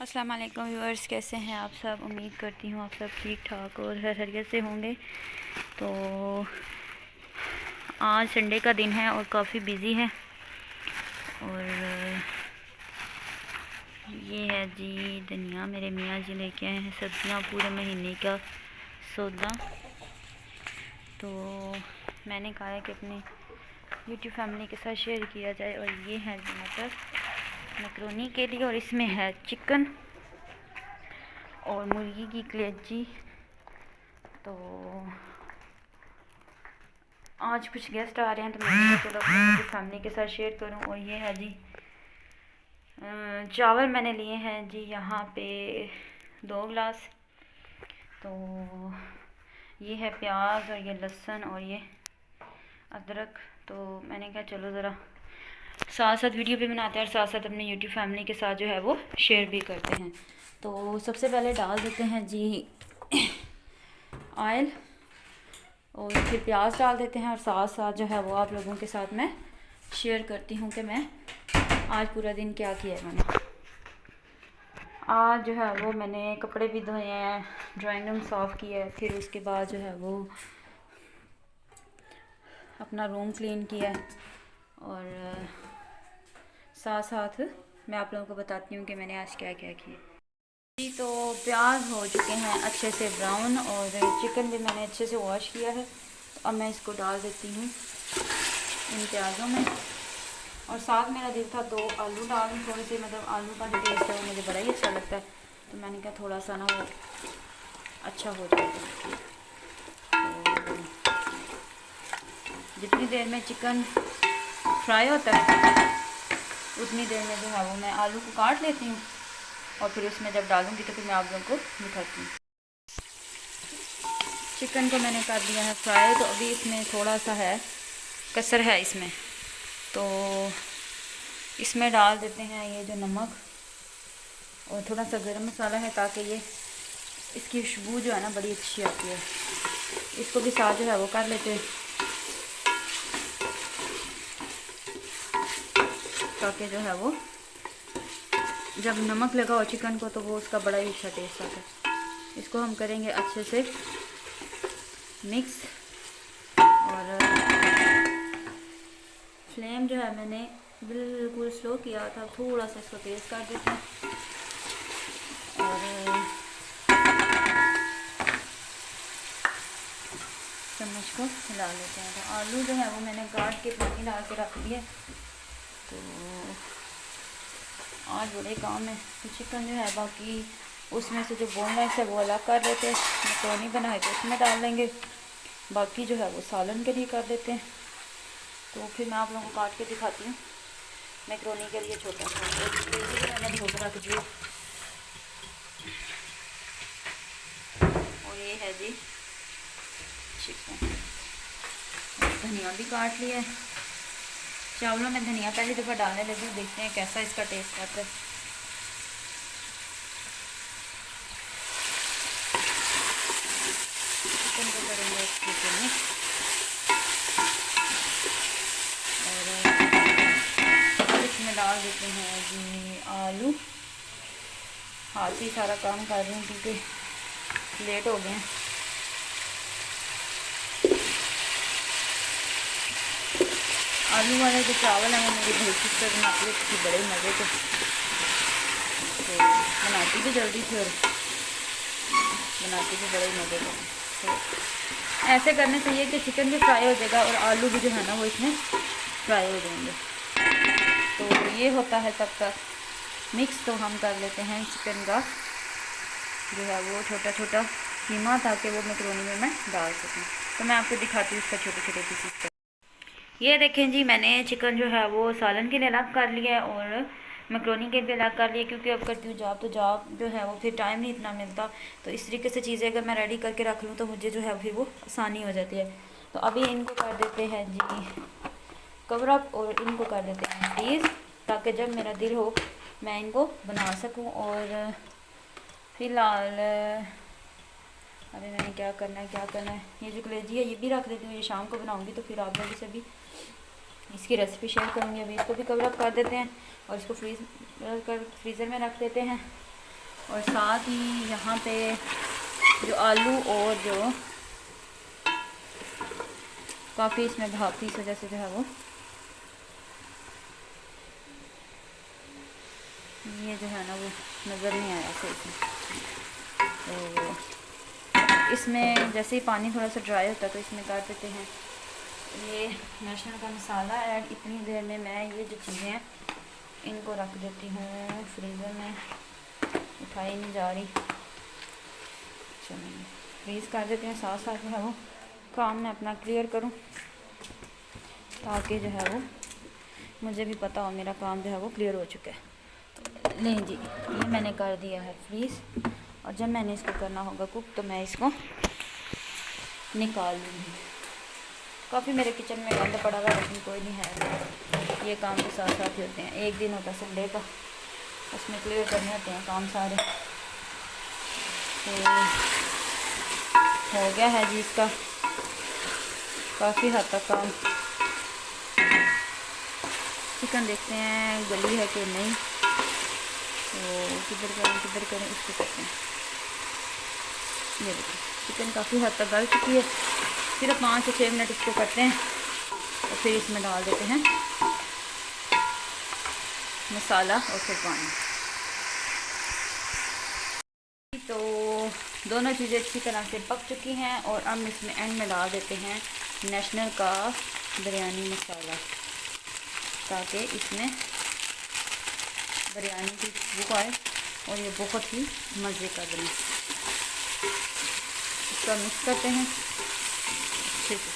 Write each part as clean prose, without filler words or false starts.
अस्सलाम वालेकुम व्यूअर्स, कैसे हैं आप सब। उम्मीद करती हूँ आप सब ठीक ठाक और खैरियत से होंगे। तो आज संडे का दिन है और काफ़ी बिज़ी है। और ये है जी धनिया, मेरे मियाँ जी लेके आए हैं सब्जियाँ, पूरे महीने का सौदा। तो मैंने कहा है कि अपनी यूट्यूब फैमिली के साथ शेयर किया जाए। और ये है मटर मैकरोनी के लिए, और इसमें है चिकन और मुर्गी की कलेजी। तो आज कुछ गेस्ट आ रहे हैं तो मैंने चलो अपनी फैमिली के साथ शेयर करूं। और ये है जी चावल मैंने लिए हैं जी यहाँ पे 2 गिलास। तो ये है प्याज और ये लहसुन और ये अदरक। तो मैंने कहा चलो ज़रा साथ साथ वीडियो भी बनाते हैं और साथ साथ अपने यूट्यूब फैमिली के साथ जो है वो शेयर भी करते हैं। तो सबसे पहले डाल देते हैं जी ऑयल, और फिर प्याज डाल देते हैं। और साथ साथ जो है वो आप लोगों के साथ मैं शेयर करती हूँ कि मैं आज पूरा दिन क्या किया है मैंने। आज जो है वो मैंने कपड़े भी धोए हैं, ड्राइंग रूम साफ़ किया है, फिर उसके बाद जो है वो अपना रूम क्लीन किया है। और साथ साथ मैं आप लोगों को बताती हूँ कि मैंने आज क्या क्या किया जी। तो प्याज हो चुके हैं अच्छे से ब्राउन, और चिकन भी मैंने अच्छे से वॉश किया है। तो अब मैं इसको डाल देती हूँ इन प्याज़ों में। और साथ मेरा दिल था 2 आलू डालूँ थोड़े से, मतलब आलू का जो टेस्ट है वो मुझे बड़ा ही अच्छा लगता है। तो मैंने कहा थोड़ा सा ना वो अच्छा हो जाएगा। तो जितनी देर में चिकन फ्राई होता है उतनी देर में जो है वो मैं आलू को काट लेती हूँ, और फिर उसमें जब डालूँगी तो फिर मैं आप लोगों को दिखाती हूँ। चिकन को मैंने कर दिया है फ्राई। तो अभी इसमें थोड़ा सा है कसर है इसमें, तो इसमें डाल देते हैं ये जो नमक और थोड़ा सा गरम मसाला है, ताकि ये इसकी खुशबू जो है ना बड़ी अच्छी आती है। इसको भी साथ जो है वो कर लेते हैं, ताकि जो है वो जब नमक लगा हो चिकन को तो वो उसका बड़ा ही अच्छा टेस्ट आता है। इसको हम करेंगे अच्छे से मिक्स। और फ्लेम जो है मैंने बिल्कुल स्लो किया था, थोड़ा सा इसको तेज़ कर देते हैं। और चम्मच को हिला लेते हैं। तो आलू जो है वो मैंने काट के पानी डाल के रख दिया। तो आज बड़े काम है। तो चिकन जो है बाकी उसमें से जो बोनलेस है वो अलग कर देते हैं, मैकरोनी बनाए तो उसमें डाल देंगे, बाकी जो है वो सालन के लिए कर देते हैं। तो फिर मैं आप लोगों को काट के दिखाती हूँ। मैकरोनी के लिए छोटा सा मैंने धो के रख दिया। और ये है जी चिकन। धनिया भी काट लिया है। चावलों में धनिया पहली दफ़ा डालने लगी, देखते हैं कैसा इसका टेस्ट आता है। चिकन को करेंगे अच्छे से मिक्स। और इसमें डाल देते हैं जी आलू। हाथ से सारा काम कर रही हूँ क्योंकि लेट हो गए हैं। आलू वाले जो चावल हैं वो मेरी भाई सिस्टर बनाती थी बड़े मज़े के। तो बनाती भी जल्दी थी और बनाती भी बड़े मज़े के। तो ऐसे करने से ये कि चिकन भी फ्राई हो जाएगा और आलू भी जो है ना वो इसमें फ्राई हो जाएंगे। तो ये होता है तब तक मिक्स। तो हम कर लेते हैं चिकन का जो है वो छोटा छोटा कीमा, ताकि वो मैकरोनी में मैं डाल सकूँ। तो मैं आपको दिखाती हूँ इसका छोटे छोटे पीसेस। ये देखें जी, मैंने चिकन जो है वो सालन के लिए अलग कर लिया है और मैकरोनी के लिए अलग कर लिया, क्योंकि अब करती हूँ जॉब, तो जॉब जो है वो फिर टाइम नहीं इतना मिलता। तो इस तरीके से चीज़ें अगर मैं रेडी करके रख लूँ तो मुझे जो है फिर वो आसानी हो जाती है। तो अभी इनको कर देते हैं जी कवर अप, और इनको कर देते हैं फ्रीज़, ताकि जब मेरा दिल हो मैं इनको बना सकूँ। और फ़िलहाल अभी मैंने क्या करना है, ये जो कलेजी है ये भी रख देती हूँ, ये शाम को बनाऊँगी तो फिर आप लोगों से भी इसकी रेसिपी शेयर करूँगी। अभी इसको भी कवर अप कर देते हैं और इसको फ्रीज़र में रख देते हैं। और साथ ही यहाँ पे जो आलू और जो काफ़ी इसमें भाप की इस वजह से जो है वो ये जो है ना वो नज़र नहीं आया सही से। तो इसमें जैसे ही पानी थोड़ा सा ड्राई होता है तो इसमें कर देते हैं ये नेशनल का मसाला ऐड। इतनी देर में मैं ये जो चीज़ें हैं इनको रख देती हूँ फ्रीज़र में, उठाई नहीं जा रही। चलिए फ्रीज़ कर देते हैं, साथ साथ जो है वो काम मैं अपना क्लियर करूँ ताकि जो है वो मुझे भी पता हो मेरा काम जो है वो क्लियर हो चुका है। तो लें जी, ये मैंने कर दिया है फ्रीज़, और जब मैंने इसको करना होगा कुक तो मैं इसको निकाल लूँगी। काफ़ी मेरे किचन में गंद पड़ा हुआ, लेकिन कोई नहीं है, ये काम के साथ साथ ही होते हैं। एक दिन होता है संडे का, उसमें क्लियर करने होते हैं काम सारे। तो हो गया है जी इसका काफ़ी हद तक काम। चिकन देखते हैं गली है कि नहीं, तो किधर करें इसको करते हैं। ये देखिए चिकन काफ़ी हद तक गल चुकी है, सिर्फ 5 से 6 मिनट इसको करते हैं और फिर इसमें डाल देते हैं मसाला और फिर पानी। तो दोनों चीज़ें अच्छी तरह से पक चुकी हैं और अब इसमें एंड में डाल देते हैं नेशनल का बिरयानी मसाला, ताकि इसमें बिरयानी की खुशबू आए और ये बहुत ही मज़े का बने। इसका मिक्स करते हैं अच्छे से।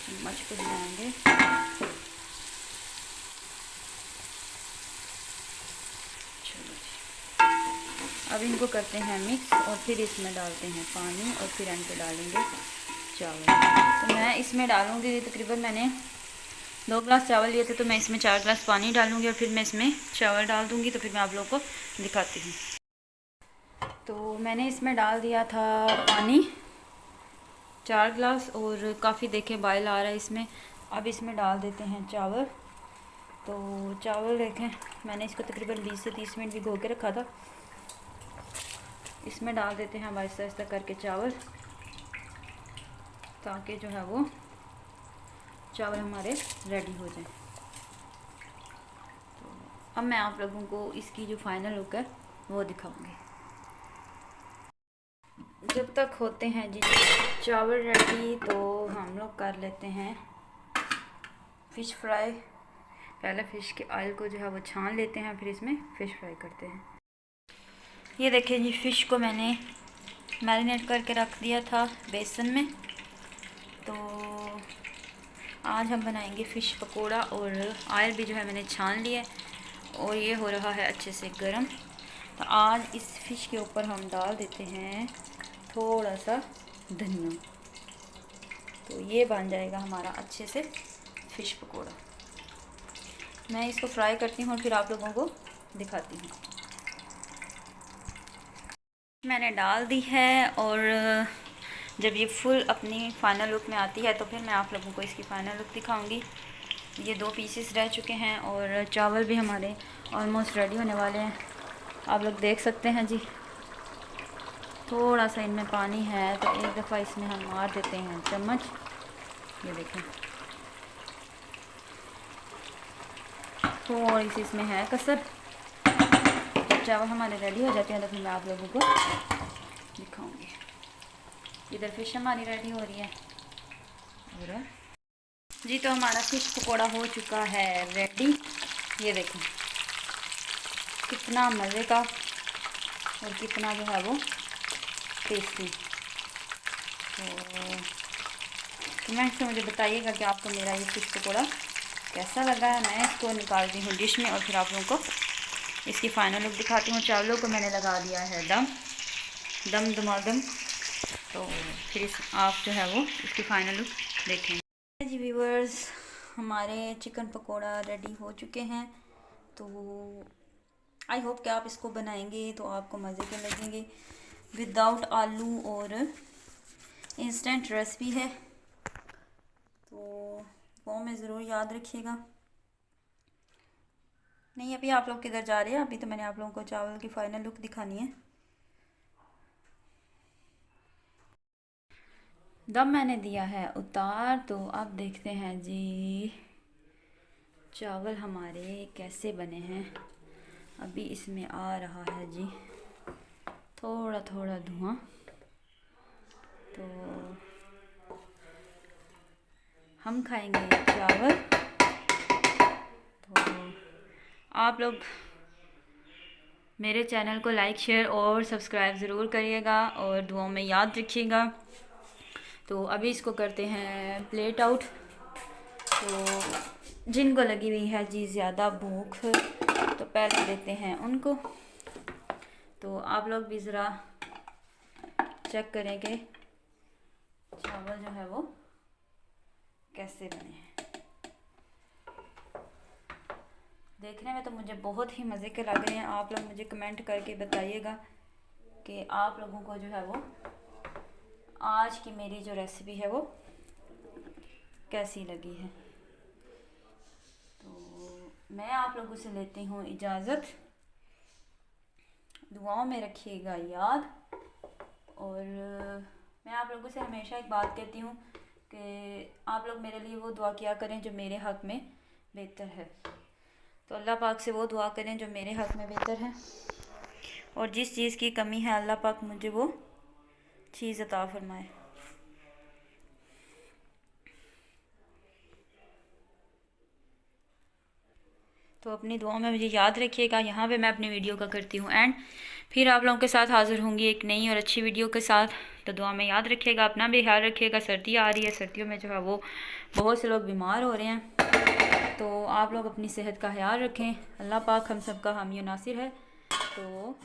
चम्मच को हिलाएंगे। अब इनको करते हैं मिक्स और फिर इसमें डालते हैं पानी और फिर एंड पे डालेंगे चावल। तो मैं इसमें डालूँगी तकरीबन मैंने 2 गिलास चावल लिए थे, तो मैं इसमें 4 गिलास पानी डालूँगी और फिर मैं इसमें चावल डाल दूँगी। तो फिर मैं आप लोगों को दिखाती हूँ। तो मैंने इसमें डाल दिया था पानी 4 गिलास और काफ़ी देखें बॉयल आ रहा है इसमें। अब इसमें डाल देते हैं चावल। तो चावल देखें मैंने इसको तकरीबन 20 से 30 मिनट भिगो के रखा था। इसमें डाल देते हैं हम आहिस्ता आहिस्ता करके चावल, ताकि जो है वो चावल हमारे रेडी हो जाए। तो अब मैं आप लोगों को इसकी जो फाइनल लुक है वो दिखाऊंगी। जब तक होते हैं जी चावल रेडी, तो हम लोग कर लेते हैं फ़िश फ्राई। पहले फ़िश के ऑयल को जो है वो छान लेते हैं, फिर इसमें फ़िश फ्राई करते हैं। ये देखिए जी फ़िश को मैंने मैरिनेट करके रख दिया था बेसन में। तो आज हम बनाएंगे फ़िश पकोड़ा और ऑयल भी जो है मैंने छान लिया और ये हो रहा है अच्छे से गरम। तो आज इस फ़िश के ऊपर हम डाल देते हैं थोड़ा सा धनिया। तो ये बन जाएगा हमारा अच्छे से फ़िश पकोड़ा। मैं इसको फ्राई करती हूँ और फिर आप लोगों को दिखाती हूँ। मैंने डाल दी है और जब ये फुल अपनी फ़ाइनल लुक में आती है तो फिर मैं आप लोगों को इसकी फ़ाइनल लुक दिखाऊंगी। ये 2 पीसेस रह चुके हैं और चावल भी हमारे ऑलमोस्ट रेडी होने वाले हैं, आप लोग देख सकते हैं जी। थोड़ा सा इनमें पानी है तो एक दफ़ा इसमें हम मार देते हैं चम्मच। ये देखें थोड़ी सी इसमें है कसर। चावल हमारे रेडी हो जाते हैं तो फिर मैं आप लोगों को दिखाऊंगी। इधर फ़िश हमारी रेडी हो रही है और जी तो हमारा फ़िश पकोड़ा हो चुका है रेडी। ये देखें कितना मज़े का और कितना जो है वो टेस्टी। तो कमेंट से मुझे बताइएगा कि आपको मेरा ये फ़िश पकोड़ा कैसा लगा है। मैं इसको निकालती हूँ डिश में और फिर आप लोगों को इसकी फ़ाइनल लुक दिखाती हूँ। चावलों को मैंने लगा दिया है दम दमादम। तो फिर आप जो है वो इसकी फ़ाइनल लुक देखेंगे। जी व्यूअर्स हमारे चिकन पकोड़ा रेडी हो चुके हैं। तो आई होप कि आप इसको बनाएंगे तो आपको मज़े के लगेंगे। विदाउट आलू और इंस्टेंट रेसिपी है, तो वो में ज़रूर याद रखिएगा। नहीं, अभी आप लोग किधर जा रहे हैं? अभी तो मैंने आप लोगों को चावल की फ़ाइनल लुक दिखानी है। दम मैंने दिया है उतार, तो अब देखते हैं जी चावल हमारे कैसे बने हैं। अभी इसमें आ रहा है जी थोड़ा थोड़ा धुआं, तो हम खाएंगे चावल। तो आप लोग मेरे चैनल को लाइक शेयर और सब्सक्राइब ज़रूर करिएगा और दुआओं में याद रखिएगा। तो अभी इसको करते हैं प्लेट आउट। तो जिनको लगी हुई है जी ज़्यादा भूख, तो पहले देते हैं उनको। तो आप लोग भी ज़रा चेक करें कि चावल जो है वो कैसे बने हैं। देखने में तो मुझे बहुत ही मज़े के लग रहे हैं। आप लोग मुझे कमेंट करके बताइएगा कि आप लोगों को जो है वो आज की मेरी जो रेसिपी है वो कैसी लगी है। तो मैं आप लोगों से लेती हूँ इजाज़त। दुआओं में रखिएगा याद। और मैं आप लोगों से हमेशा एक बात कहती हूँ कि आप लोग मेरे लिए वो दुआ किया करें जो मेरे हक़ में बेहतर है। तो अल्लाह पाक से वो दुआ करें जो मेरे हक़ में बेहतर है, और जिस चीज़ की कमी है अल्लाह पाक मुझे वो चीज़ अता फरमाए। तो अपनी दुआओं में मुझे याद रखिएगा। यहाँ पे मैं अपनी वीडियो का करती हूँ एंड, फिर आप लोगों के साथ हाज़िर होंगी एक नई और अच्छी वीडियो के साथ। तो दुआ में याद रखिएगा, अपना भी ख्याल रखिएगा। सर्दी आ रही है, सर्दियों में जो है वो बहुत से लोग बीमार हो रहे हैं, तो आप लोग अपनी सेहत का ख्याल रखें। अल्लाह पाक हम सब का हामी और नासिर है। तो